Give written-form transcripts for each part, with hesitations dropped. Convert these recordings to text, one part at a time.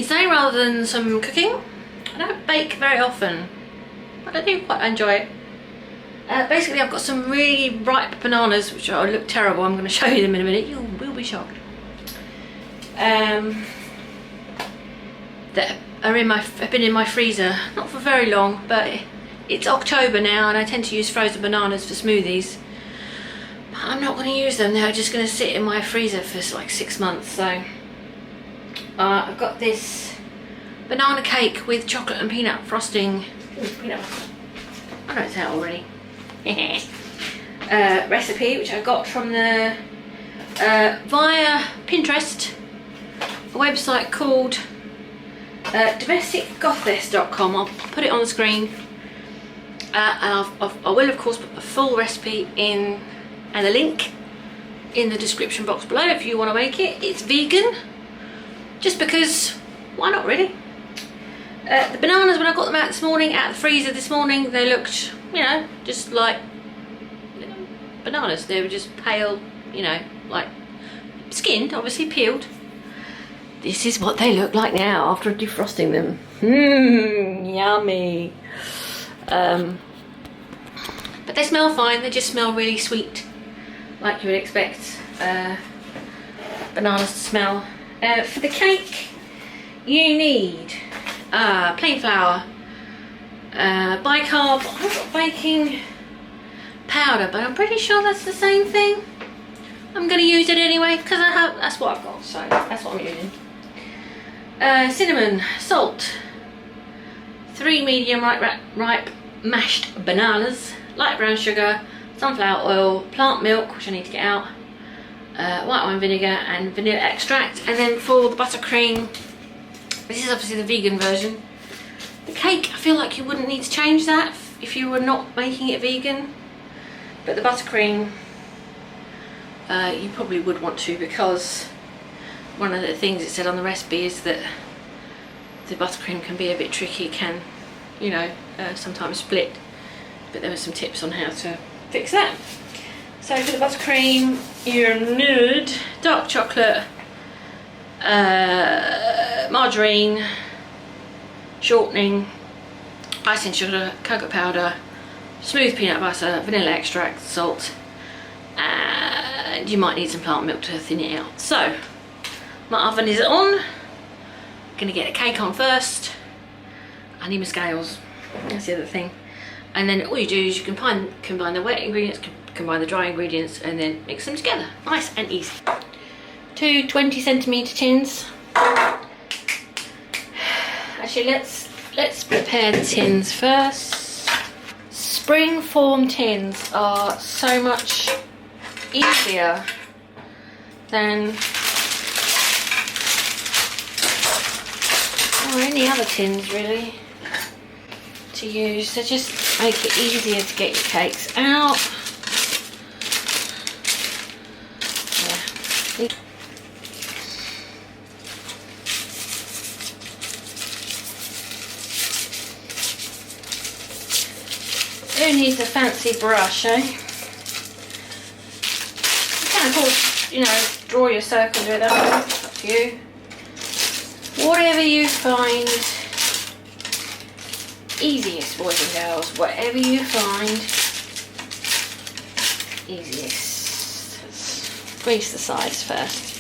today rather than some cooking. I don't bake very often, but I do quite enjoy it. Basically, I've got some really ripe bananas, which look terrible. I'm going to show you them in a minute. You will be shocked. That have been in my freezer, not for very long, but it's October now, and I tend to use frozen bananas for smoothies. But I'm not going to use them. They're just going to sit in my freezer for like 6 months. So I've got this banana cake with chocolate and peanut frosting. Ooh, peanut butter. I know it's out already. Recipe which I got from the via Pinterest, a website called domesticgoddess.com. I'll put it on the screen, and I will of course put the full recipe in and a link in the description box below if you want to make it. It's vegan, just because why not, really. The bananas, when I got them out of the freezer this morning, they looked, you know, just like bananas. They were just pale, you know, like skinned, obviously peeled. This is what they look like now after defrosting them. Yummy. But they smell fine. They just smell really sweet, like you would expect bananas to smell. For the cake, you need plain flour, bicarb. I've got baking powder, but I'm pretty sure that's the same thing. I'm going to use it anyway because that's what I've got, so that's what I'm using. Cinnamon, salt, 3 medium ripe mashed bananas, light brown sugar, sunflower oil, plant milk, which I need to get out, white wine vinegar and vanilla extract. And then for the buttercream, this is obviously the vegan version. The cake, I feel like you wouldn't need to change that if you were not making it vegan. But the buttercream, you probably would want to, because one of the things it said on the recipe is that the buttercream can be a bit tricky, can, you know, sometimes split. But there were some tips on how to fix that. So for the buttercream, you need dark chocolate, margarine, shortening, icing sugar, cocoa powder, smooth peanut butter, vanilla extract, salt, and you might need some plant milk to thin it out. So my oven is on. I'm gonna get the cake on first. I need my scales, that's the other thing. And then all you do is you combine the wet ingredients, combine the dry ingredients, and then mix them together. Nice and easy. 2 20cm tins. Actually, let's prepare the tins first. Spring form tins are so much easier than any other tins really to use. They just make it easier to get your cakes out. Yeah. Who needs a fancy brush, eh? You can of course, you know, draw your circles with that. It's up to you. Whatever you find easiest, boys and girls. Whatever you find easiest. Let's grease the sides first.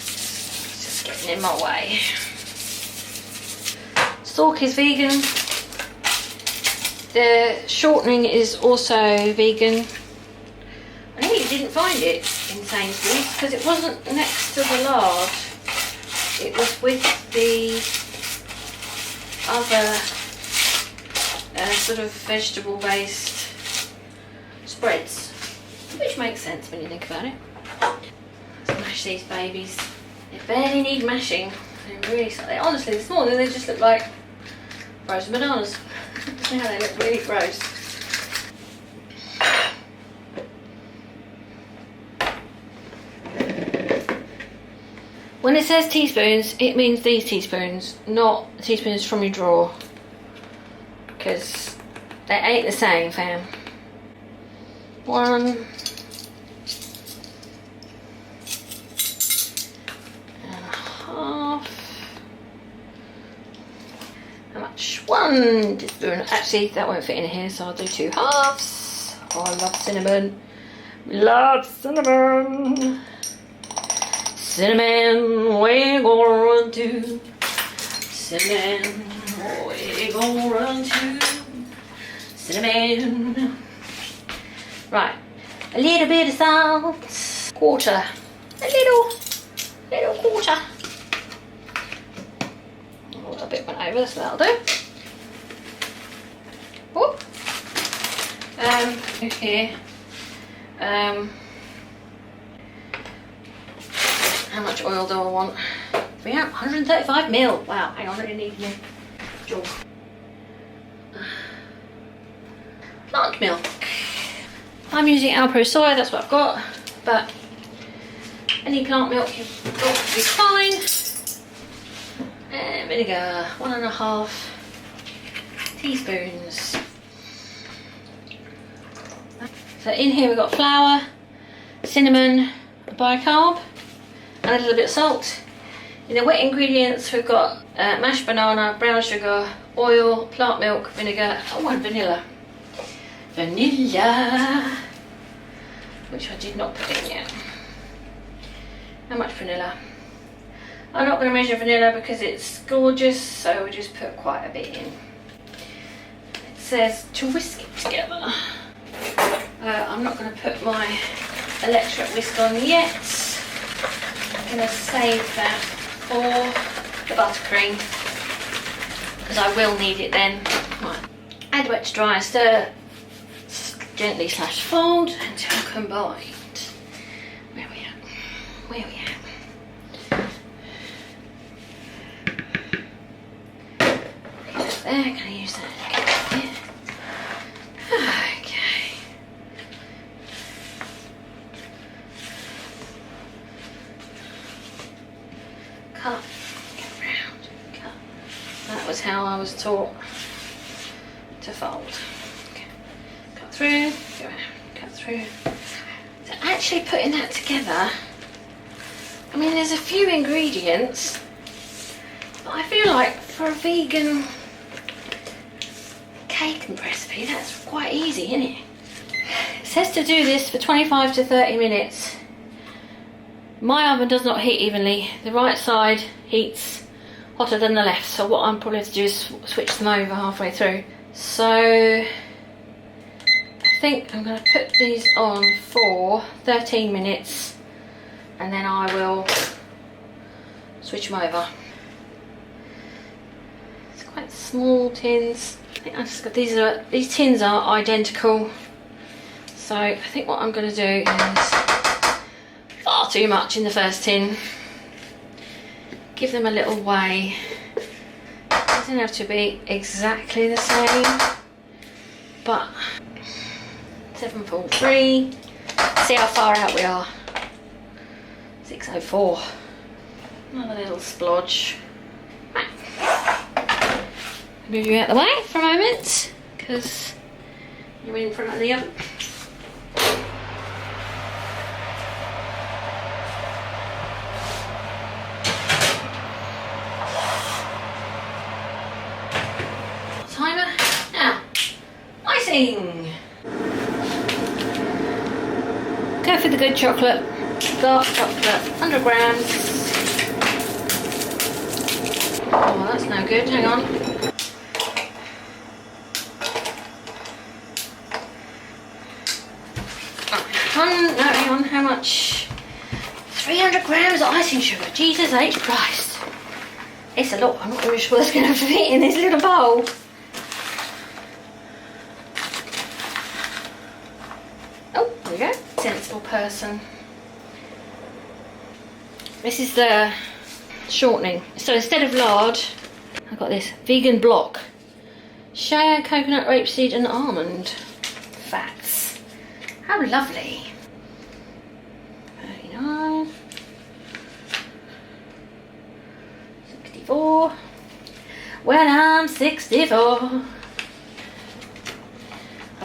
It's just getting in my way. Stork is vegan. The shortening is also vegan. I really didn't find it in Sainsbury's because it wasn't next to the lard. It was with the other sort of vegetable based spreads, which makes sense when you think about it. Let's mash these babies. They barely need mashing. They honestly, this morning they just look like frozen bananas. Now they look really gross. When it says teaspoons, it means these teaspoons, not teaspoons from your drawer, because they ain't the same, fam. 1, How much? 1 teaspoon. Actually, that won't fit in here, so I'll do 2 halves. Oh, I love cinnamon. Love cinnamon. Cinnamon, we're gonna run to. Cinnamon, we're gonna run to. Cinnamon. Right, a little bit of salt. Quarter. A little quarter. A little bit went over, so that'll do. Whoop. Here. How much oil do I want? 135 ml. Wow, hang on, I really need my jug. Plant milk. I'm using Alpro soy, that's what I've got, but any plant milk you've got will be fine. And vinegar, 1.5 teaspoons. So in here we've got flour, cinnamon, bicarb, and a little bit of salt. In the wet ingredients we've got mashed banana, brown sugar, oil, plant milk, vinegar, and vanilla. Vanilla, which I did not put in yet. How much vanilla? I'm not going to measure vanilla because it's gorgeous, so we'll just put quite a bit in. It says to whisk it together. I'm not going to put my electric whisk on yet. I'm going to save that for the buttercream because I will need it then. Right. Add wet to dry, stir gently / fold until combined. Where are we at? Where are we at? There, can I use that? Yeah. Okay. Cut, get round, cut. That was how I was taught to fold. Okay. Cut through, go around, cut through. So actually putting that together, I mean there's a few ingredients, but I feel like for a vegan cake and recipe, that's quite easy, isn't it? It says to do this for 25 to 30 minutes. My oven does not heat evenly. The right side heats hotter than the left, so what I'm probably going to do is switch them over halfway through. So I think I'm going to put these on for 13 minutes and then I will switch them over. It's quite small tins. I think I just got these tins are identical, so I think what I'm going to do is far too much in the first tin. Give them a little weigh. It doesn't have to be exactly the same, but 743. See how far out we are. 604. Another little splodge. Right. Move you out of the way for a moment because you're in front of the oven. Timer. Now, icing. Go for the good chocolate. Dark chocolate, 100 grams. Oh, that's no good. Hang on. No, hang on, how much? 300 grams of icing sugar. Jesus H. Christ. It's a lot. I'm not really sure it's going to fit in this little bowl. Oh, there we go. Sensible person. This is the shortening. So instead of lard, I've got this vegan block. Shea, coconut, rapeseed and almond fats. How lovely. 39. 64. When I'm 64.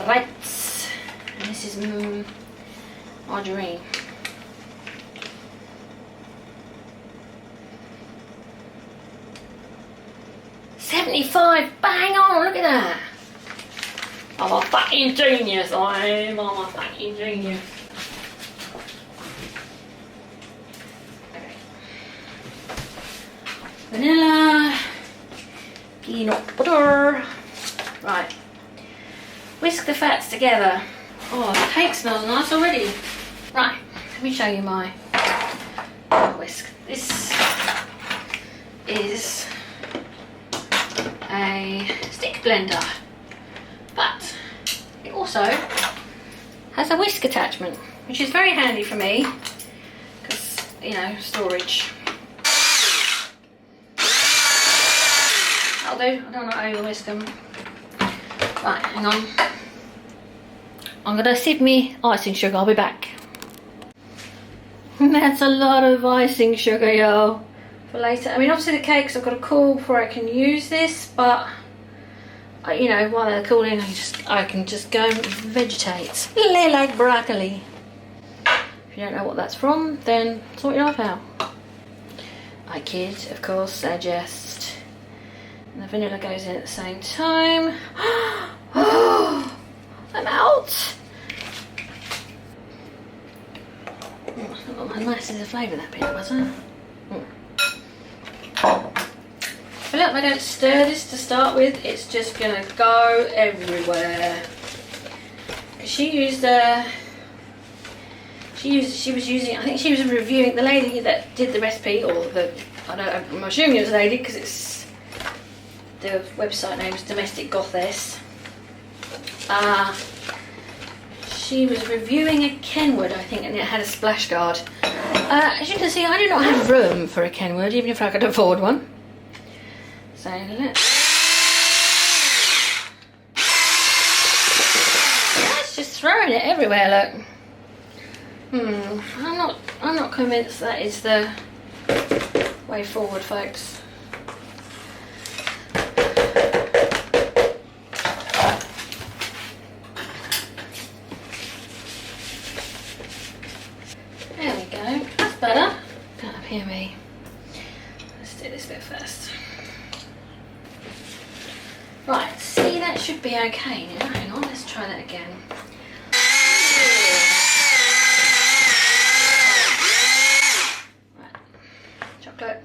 Right. And this is margarine. 75, bang on, look at that. I'm a fucking genius, I'm a fucking genius. Okay. Vanilla, peanut butter. Right, whisk the fats together. Oh, the cake smells nice already. Right, let me show you my whisk. This is a stick blender, but it also has a whisk attachment, which is very handy for me because, you know, storage. That'll do. I don't want to over whisk them. Right, hang on. I'm gonna sieve me icing sugar. I'll be back. That's a lot of icing sugar, y'all, for later. I mean, obviously the cakes I've got to cool before I can use this, but you know, while they're cooling, I can just go and vegetate. Like broccoli. If you don't know what that's from, then sort your life out. I kid, of course, I jest. And the vanilla goes in at the same time. Oh, I'm out. Oh, how nice is the flavour of that peanut butter. But look, I don't stir this to start with, it's just gonna go everywhere. She was using, I think she was reviewing, the lady that did the recipe, or I'm assuming it was a lady because it's, the website name is Domestic Goddess. She was reviewing a Kenwood, I think, and it had a splash guard. As you can see, I do not have room for a Kenwood, even if I could afford one. So let's just throwing it everywhere. Look, I'm not convinced that is the way forward, folks. There we go. That's better. Can't hear me. Let's do this bit first. Right, see, that should be okay now. Hang on, let's try that again. Right, chocolate.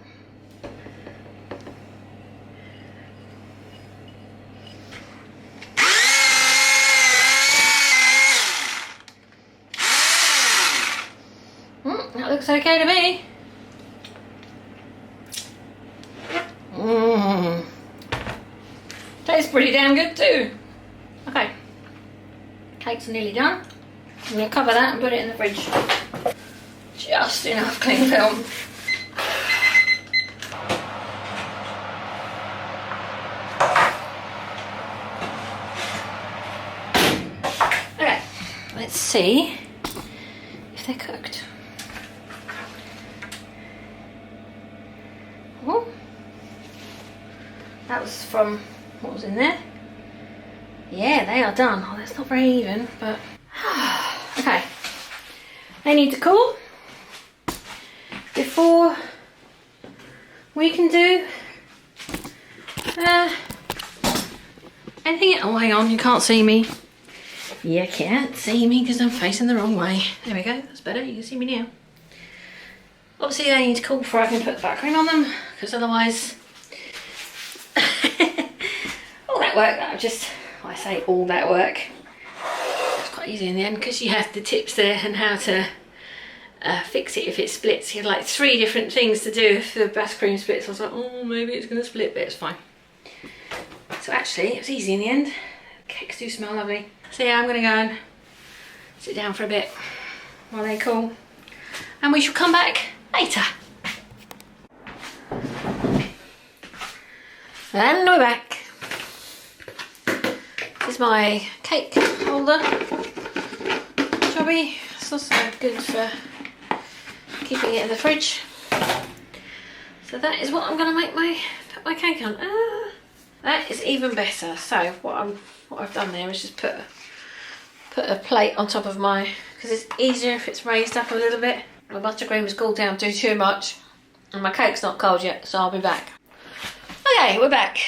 That looks okay to me. Tastes pretty damn good too. Okay, cakes are nearly done. I'm going to cover that and put it in the fridge. Just enough cling film. Okay, let's see if they're cooked. Oh, that was from what was in there. Yeah, they are done. Oh, that's not very even, but okay. They need to cool before we can do anything. Oh, hang on, you can't see me. You can't see me because I'm facing the wrong way. There we go, that's better, you can see me now. Obviously they need to cool before I can put the buttercream on them, because otherwise all that work, I say all that work, it's quite easy in the end because you have the tips there and how to fix it if it splits. You have like 3 different things to do if the buttercream splits. I was like, oh, maybe it's going to split, but it's fine. So actually it was easy in the end. Cakes do smell lovely. So yeah, I'm going to go and sit down for a bit while they cool, and we shall come back later. And we're back. This is my cake holder. Jobby. It's also good for keeping it in the fridge. So that is what I'm going to put my cake on. That is even better. So what I've done there is just put a plate on top of my, because it's easier if it's raised up a little bit. My buttercream has cooled down too much, and my cake's not cold yet, so I'll be back. Okay, we're back.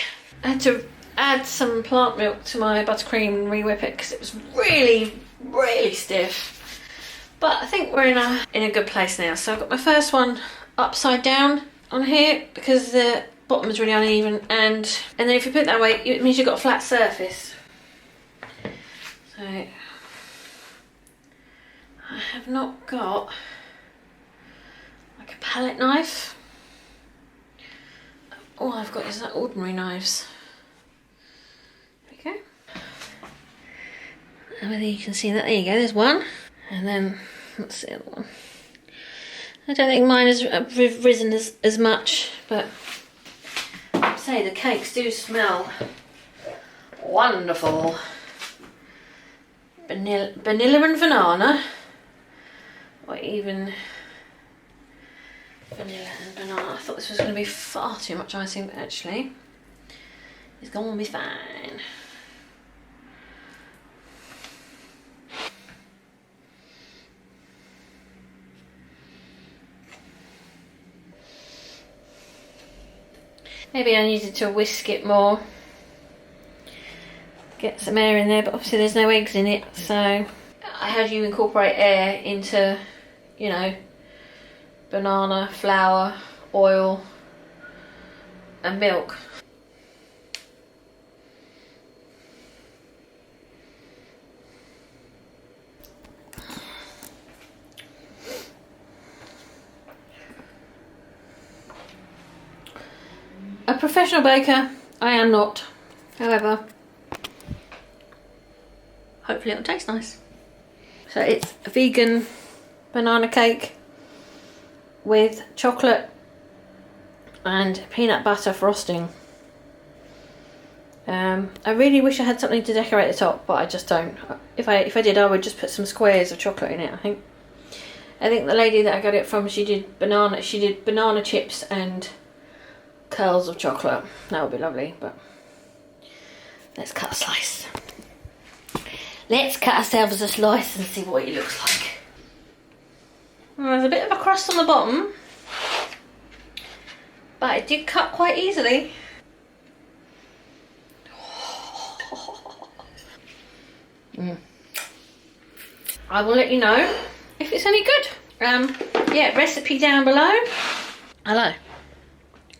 I had to add some plant milk to my buttercream and re-whip it because it was really, really stiff. But I think we're in a good place now. So I've got my first one upside down on here because the bottom is really uneven, and then if you put it that way, it means you've got a flat surface. So I have not got like a palette knife. All I've got is like ordinary knives. There we go. And whether you can see that, there you go, there's one. And then, what's the other one? I don't think mine has risen as much, but I'd say the cakes do smell wonderful. Vanilla and banana, or even vanilla and banana. I thought this was going to be far too much icing, but actually it's going to be fine. Maybe I needed to whisk it more, get some air in there, but obviously there's no eggs in it, so how do you incorporate air into, you know, banana, flour, oil and milk? A professional baker, I am not. However, hopefully it'll taste nice. So it's a vegan banana cake with chocolate and peanut butter frosting. I really wish I had something to decorate the top, but I just don't. If I did, I would just put some squares of chocolate in it. I think the lady that I got it from, she did banana chips and curls of chocolate. That would be lovely, but let's cut a slice. Let's cut ourselves a slice and see what it looks like. Well, there's a bit of a crust on the bottom, but it did cut quite easily. I will let you know if it's any good. Yeah, recipe down below. Hello.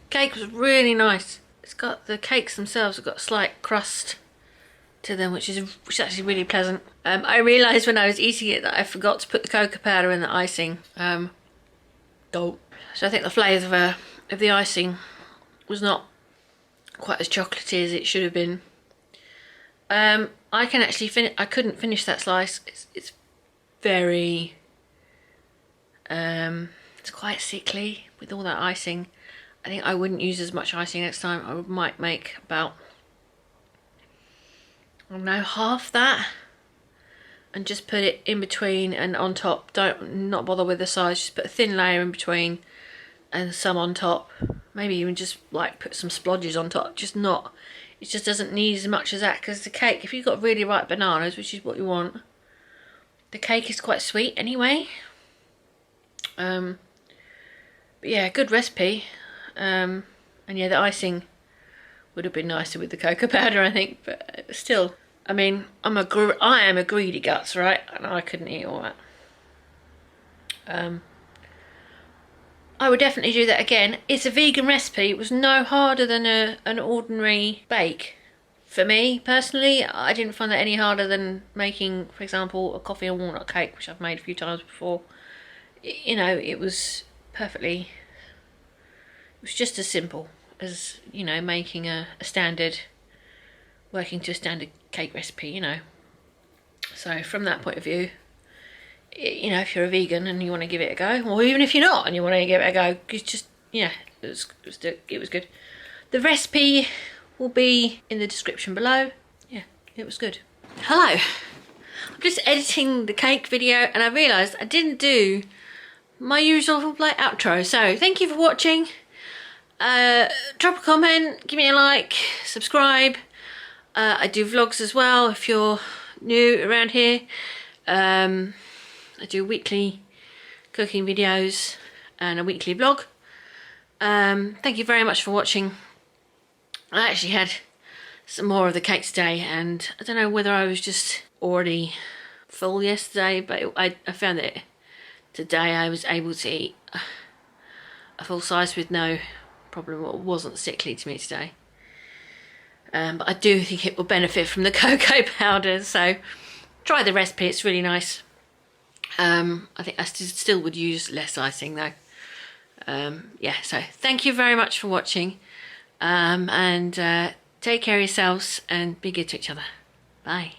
Cake was really nice. It's got, the cakes themselves have got a slight crust to them, which is actually really pleasant. I realised when I was eating it that I forgot to put the cocoa powder in the icing. So I think the flavour of the icing was not quite as chocolatey as it should have been. I can actually I couldn't finish that slice. It's very it's quite sickly with all that icing. I think I wouldn't use as much icing next time. I might make about, I don't know, half that, and just put it in between and on top. Not bother with the size, just put a thin layer in between and some on top. Maybe even just like put some splodges on top. It just doesn't need as much as that, because the cake, if you've got really ripe bananas, which is what you want, the cake is quite sweet anyway. But yeah, good recipe. And yeah, the icing would have been nicer with the cocoa powder, I think, but still, I mean, I am a greedy guts, right? And I couldn't eat all that. I would definitely do that again. It's a vegan recipe. It was no harder than an ordinary bake. For me, personally, I didn't find that any harder than making, for example, a coffee and walnut cake, which I've made a few times before. You know, it was perfectly... It was just as simple as, you know, making working to a standard cake recipe, you know. So from that point of view, you know, if you're a vegan and you want to give it a go, or even if you're not and you want to give it a go, it's just, yeah, it was good. The recipe will be in the description below. Yeah, it was good. Hello. I'm just editing the cake video and I realised I didn't do my usual like outro. So thank you for watching. Drop a comment, give me a like, subscribe. I do vlogs as well if you're new around here. I do weekly cooking videos and a weekly vlog. Thank you very much for watching. I actually had some more of the cake today, and I don't know whether I was just already full yesterday, but I found that today I was able to eat a full size with no problem. It wasn't sickly to me today. But I do think it will benefit from the cocoa powder, so try the recipe, it's really nice. I think I still would use less icing though. Yeah, so thank you very much for watching, and take care of yourselves and be good to each other. Bye.